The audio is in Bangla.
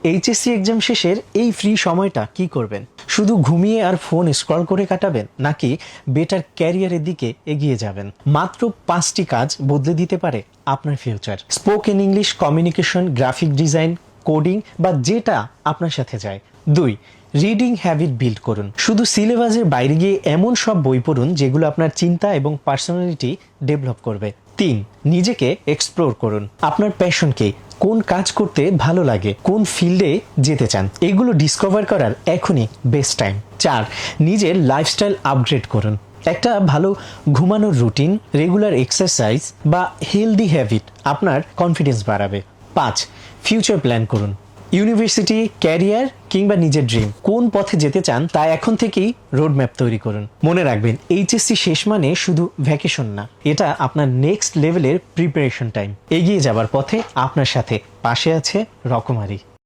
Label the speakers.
Speaker 1: এইচএসসি এক্সাম শেষের এই ফ্রি সময়টা কি করবেন? শুধু ঘুমিয়ে আর ফোন স্ক্রল করে কাটাবেন, নাকি বেটার ক্যারিয়ারের দিকে এগিয়ে যাবেন? মাত্র 5টি কাজ বদলে দিতে পারে আপনার future. Spoken English, communication, graphic design, coding বা যেটা আপনার সাথে যায়। 2. রিডিং হ্যাবিট বিল্ড করুন। শুধু সিলেবাসের বাইরে গিয়ে এমন সব বই পড়ুন যেগুলো আপনার চিন্তা এবং পার্সোনালিটি ডেভেলপ করবে। 3. নিজেকে এক্সপ্লোর করুন। আপনার প্যাশনকে, কোন কাজ করতে ভালো লাগে, কোন ফিল্ডে যেতে চান, এগুলো ডিসকভার করার এখনই বেস্ট টাইম। 4. নিজের লাইফস্টাইল আপগ্রেড করুন। একটা ভালো ঘুমানোর রুটিন, রেগুলার এক্সারসাইজ বা হেলদি হ্যাবিট আপনার কনফিডেন্স বাড়াবে। 5. ফিউচার প্ল্যান করুন। ইউনিভার্সিটি, ক্যারিয়ার কিংবা নিজের ড্রিম, কোন পথে যেতে চান তা এখন থেকেই রোড ম্যাপ তৈরি করুন। মনে রাখবেন, এইচএসসি শেষ মানে শুধু ভ্যাকেশন না, এটা আপনার নেক্সট লেভেলের প্রিপারেশন টাইম। এগিয়ে যাবার পথে আপনার সাথে পাশে আছে রকমারি।